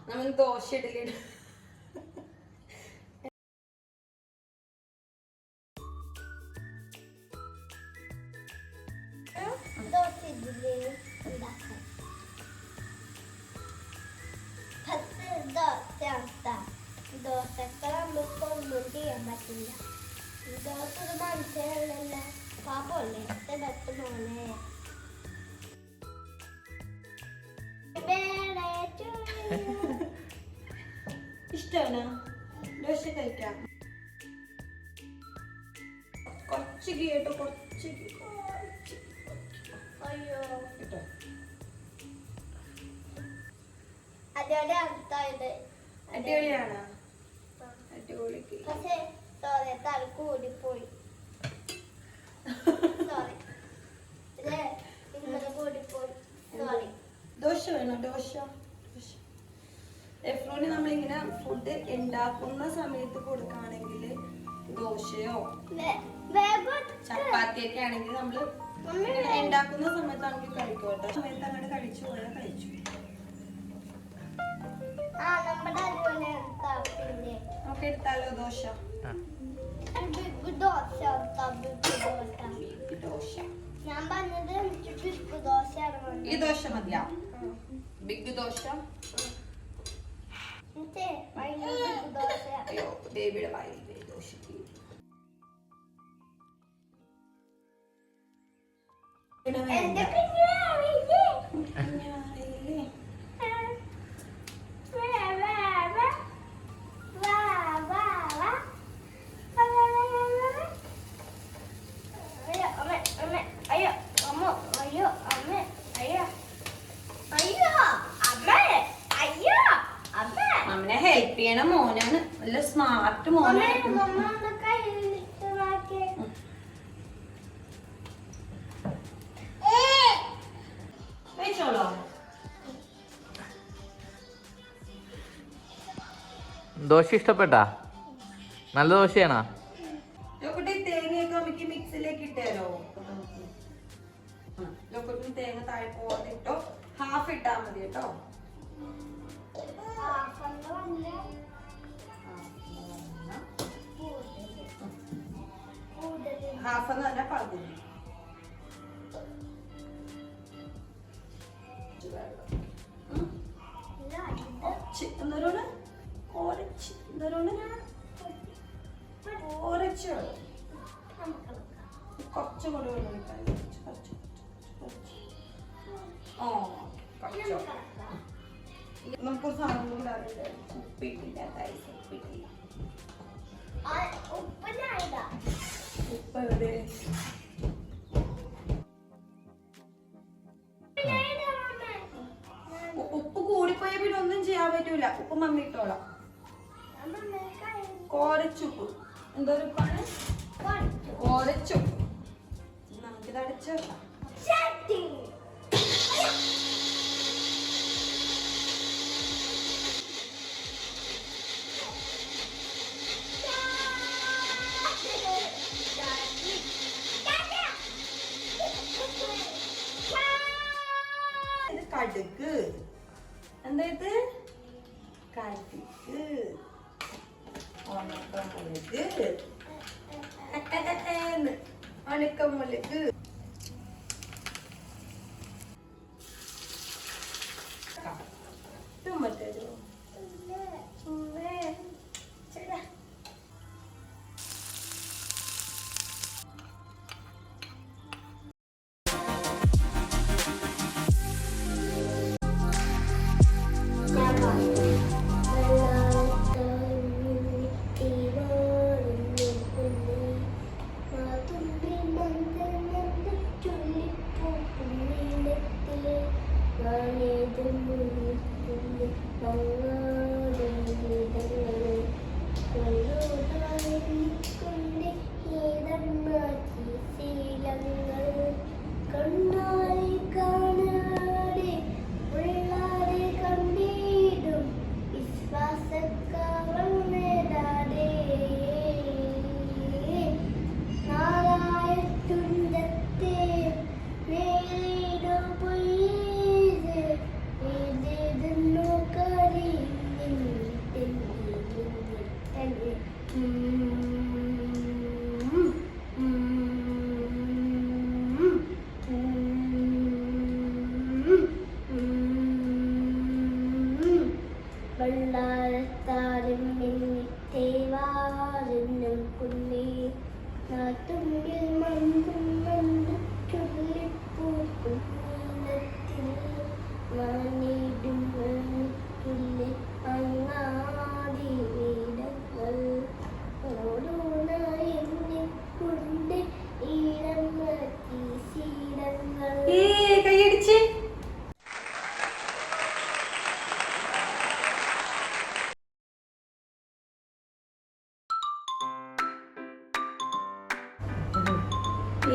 നമ്മൾ ദോശ ഇഡലി ദോശക്കൊന്നും ചെയ്യാൻ പറ്റില്ല. ദോശ ഒരു മനുഷ്യനല്ല, പാപ്പല്ലേ മോനെ. ഇഷ്ടമാണ് ദോശ കഴിക്കാം. കുറച്ച് കേട്ടോ, കുറച്ച് അയ്യോ കേട്ടോ. അതോടെ അടുത്തായത് അടിപൊളിയാണ്. അടിപൊളിക്ക് പക്ഷേ സോറി തല കൂടിപ്പോയി. സോറി ഇന്നലെ കൂടിപ്പോയി. സോറി. ദോശ വേണം. ദോശ എഫ്രോന് നമ്മളിങ്ങനെ ഫുഡ് ഉണ്ടാക്കുന്ന സമയത്ത് കൊടുക്കുകയാണെങ്കിൽ ദോശയോ ചപ്പാത്തിയൊക്കെ ആണെങ്കിൽ നമ്മള് ഉണ്ടാക്കുന്ന സമയത്താണെങ്കിൽ കഴിക്കും കേട്ടോ. സമയത്ത് അങ്ങനെ കഴിച്ചു പോയാൽ കഴിച്ചു. നമുക്ക് എടുത്താലോ ദോശ? ദോശ ഞാൻ പറഞ്ഞത് ബിഗ് ദോശ. ഈ ദോശ മതിയാ? ബിഗ് ദോശ. അയ്യോ ബേബിയുടെ വായില്ലേ ദോശക്ക്. അമ്മനെ ഹെൽപ്പ് ചെയ്യണ മോനാണ്. നല്ല സ്മാർട്ട് മോനാണ്. ദോശ ഇഷ്ടപ്പെട്ടാ? നല്ല ദോശയാണോ? തേങ്ങയൊക്കെ നമുക്ക് മിക്സിലേക്ക് ഇട്ടോ. തേങ്ങ താഴെ പോകാതിട്ടോ. ഹാഫ് ഇട്ടാ മതി കേട്ടോ. ഹാഫ് എന്ന് പറഞ്ഞാൽ പകുതി. എന്തോരാണ് കുറച്ച് കൂടെ വെള്ളം ഇട്ടാൽ നമുക്കൊരു സാധനം കൂടെ അറിയില്ല. ഉപ്പിട്ടില്ല. ഉപ്പിട്ടില്ല. ഉപ്പ് എവിടെ? ഉപ്പ് കൂടിപ്പോയാൽ പിന്നെ ഒന്നും ചെയ്യാൻ പറ്റൂല. ഉപ്പ് മമ്മി ഇട്ടോളാം. കോരച്ചുപ്പ്. എന്തൊരു ഉപ്പാണ്? കോരച്ചുപ്പ്. നമുക്കിത് അടച്ചു വെക്കാം. കടുക്. എന്താ ഇത്? കടുക്. ഉണക്കമുളക്. ഉണക്കമുളക്. ടൊമാറ്റോ. കൈയടിച്ച്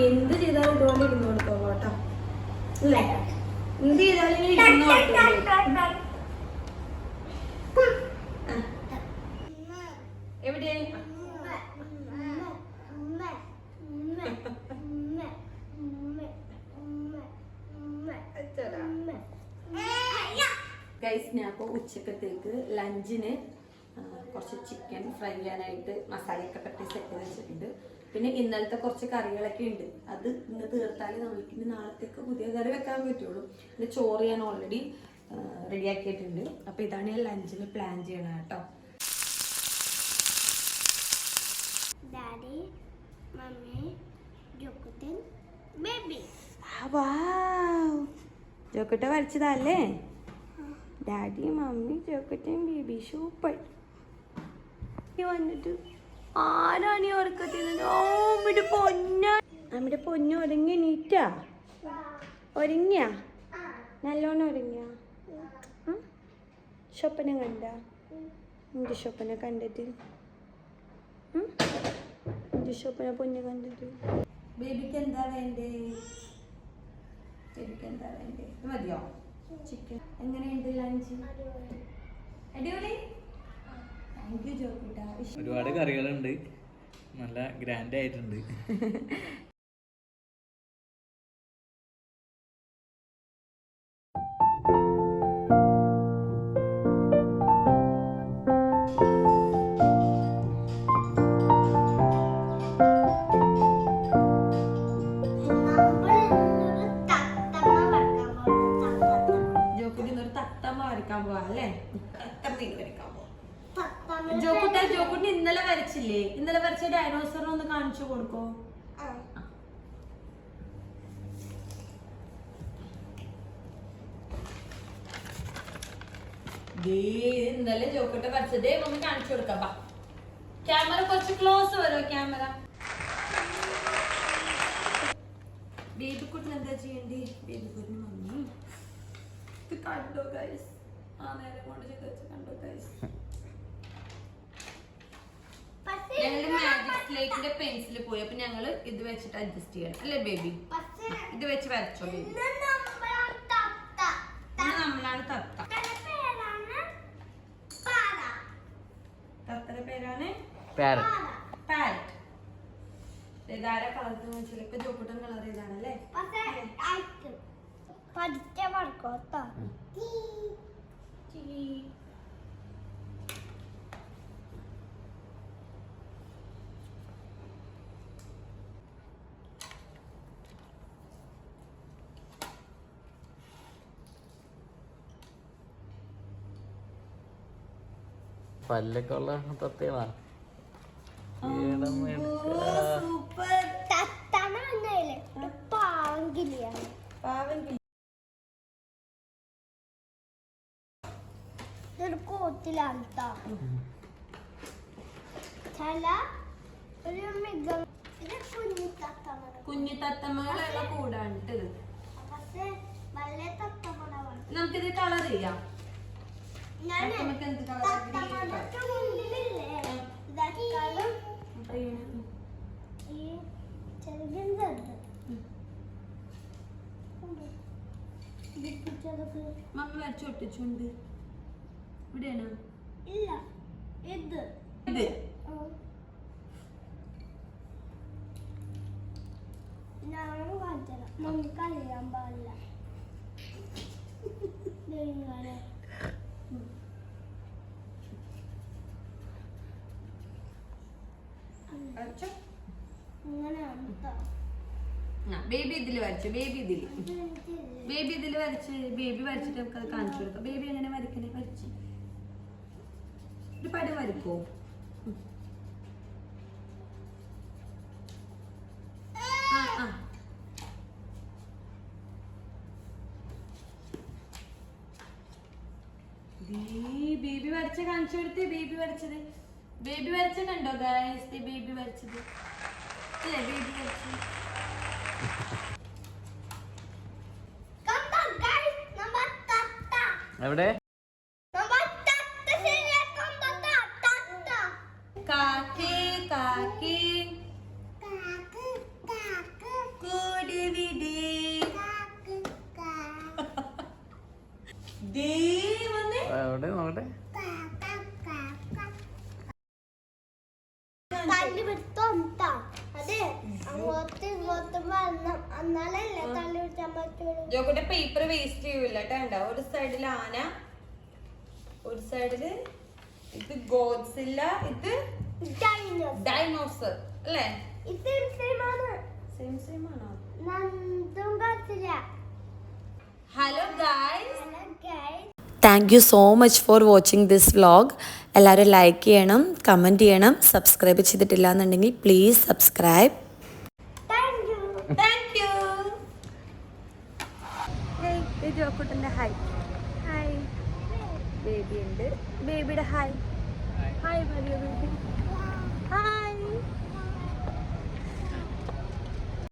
എന്ത് ചെയ്താലും ഇതുപോലെ ഇരുന്ന് കൊടുത്തോളൂ കേട്ടോ അല്ലേ എന്ത് ചെയ്താലും ഇരുന്ന് കൊടുത്തോളൂ എവിടെ ഗൈസ് ഞാൻ ഇപ്പോൾ ഉച്ചക്കത്തേക്ക് ലഞ്ചിന് കുറച്ച് ചിക്കൻ ഫ്രൈ ചെയ്യാനായിട്ട് മസാലയൊക്കെ പറ്റി സെറ്റ് ചെയ്ത് വെച്ചിട്ടുണ്ട്. പിന്നെ ഇന്നലത്തെ കുറച്ച് കറികളൊക്കെ ഉണ്ട്. അത് ഇന്ന് തീർത്താലേ നമ്മൾക്ക് ഇനി നാളത്തേക്ക് പുതിയ കറി വെക്കാൻ പറ്റുള്ളൂ. പിന്നെ ചോറ് ഞാൻ ഓൾറെഡി റെഡിയാക്കിയിട്ടുണ്ട്. അപ്പോൾ ഇതാണ് ഞാൻ ലഞ്ചിന് പ്ലാൻ ചെയ്യണം കേട്ടോ. Daddy mummy Jokuttan baby. ജോക്കുട്ട വരച്ചതല്ലേ? Daddy mummy Jokuttan baby super. വന്നിട്ട് ആരാണ് ഈ ഉറക്കത്തിൽ? നമ്മുടെ പൊന്നു ഒരുങ്ങി നീറ്റാ ഒരുങ്ങിയ നല്ലോണം ഒരുങ്ങിയ സ്വപ്നം കണ്ട എന്റെ സ്വപ്നം കണ്ടിട്ട് എന്റെ സ്വപ്ന പൊന്നു കണ്ടിട്ട് ബേബിക്ക് എന്താ വേണ്ടേ? ബേബിക്ക് എന്താ വേണ്ടേ? മതിയോ ചിക്കൻ? എങ്ങനെയുണ്ട് ലഞ്ച്? അടിപൊളി. താങ്ക് യു ജോക്കുട്ടാ. ഒരുപാട് കറികളുണ്ട്, നല്ല ഗ്രാൻഡ് ആയിട്ടുണ്ട്. ജോക്കുട്ടി ഇന്നലെ വരച്ചില്ലേ? ഇന്നലെ വരച്ച ഡൈനോസറിനെ ഒന്ന് കാണിച്ചു കൊടുക്കോ? ഇന്നലെ ജോക്കുട്ട വരച്ചതേ ഒന്ന് കാണിച്ചു കൊടുക്കാം. ക്യാമറ കുറച്ച് ക്ലോസ് വരോ? ക്യാമറ ബേബിക്കുട്ടിന് എന്താ ചെയ്യണ്ടേ? ബേബിക്കുട്ടിന് മമ്മി ഇത് കണ്ടോ ഗൈസ്? ആ നേരെ കൊണ്ട് ചെയ്ത് വെച്ച് കണ്ടോ ഗൈസ്? ഞങ്ങളുടെ മാജിക് സ്ലേറ്റിന്റെ പെൻസിൽ പോയി. അപ്പൊ ഞങ്ങള് ഇത് വെച്ചിട്ട് അഡ്ജസ്റ്റ് ചെയ്യണം അല്ലേ ബേബി? ഇത് വെച്ച് വരച്ചോ ബേബി. നമ്മളാണ് തത്ത. തത്തയുടെ പേരാണ് പാരറ്റ്. ഇതാരെ കളർ ചിലപ്പോ ജോക്കുട്ടൻ കളർ ചെയ്താണല്ലേ? പല്ലൊക്കെ ഉള്ള തത്തയാ. കോത്തിലാണ് കുഞ്ഞു തത്തമ്മകളുള്ള കൂടാണ്. നമുക്കിത് കളർ ചെയ്യാം. മമ്മി വരച്ച് ഒട്ടിച്ചുണ്ട്. ഇവിടെയാണ് ഇല്ല ഇത് ഇത് ഞാൻ കാണിച്ചത് മമ്മിക്ക് അറിയാൻ പാടില്ല. ബേബി ഇതില് വരച്ചു. ബേബി ഇതില് വരച്ച് ബേബി വരച്ചിട്ട് നമുക്ക് അത് കാണിച്ചു കൊടുക്കാം. ബേബി എങ്ങനെ വരക്കണേ? വരച്ച് ഒരു പടം വരക്കോ? ബേബി വരച്ച കാണിച്ചു കൊടുത്ത് ബേബി വരച്ചത്. ബേബി വരച്ച കണ്ടോ ഗായ്സ്? ബേബി വരച്ചത് അല്ലേ? ബേബി വരച്ചത് എവിടെ? കാക്കേ കാക്കേ കൂടി വിടേ ദേ വന്നേ. എവിടെ നോക്കട്ടെ. തല്ലി വിട്ടോണ്ടാ അതെ അങ്ങോട്ട് ഇങ്ങോട്ട് വരണം എന്നാലല്ലേ തല്ലി വിട്ടാൻ പറ്റുള്ളൂ. ജോക്കുന്റെ പേപ്പർ വേസ്റ്റ് ചെയ്യൂല കേട്ടോ. ഒരു സൈഡിൽ ആന, ഒരു സൈഡില് ഇത് ഗോഡ്സില്ല, ഇത് ഡൈനോസർ അല്ലേ? ഇത് സെയിം ആണ്. സെയിം സെയിം ആണോ? നന്ദും കാത്തില്ല. Hello guys, hello guys, thank you so much for watching this vlog. എല്ലാവരും ലൈക്ക് ചെയ്യണം, കമൻറ്റ് ചെയ്യണം. സബ്സ്ക്രൈബ് ചെയ്തിട്ടില്ല എന്നുണ്ടെങ്കിൽ please subscribe. Thank you. Thank you. ജോക്കുട്ടൻ്റെ ഹായ്. ഹായ്. ബേബി ഉണ്ട്. ബേബിയുടെ ഹായ്. ഹായ് പറയൂ ബേബി. ഹായ്.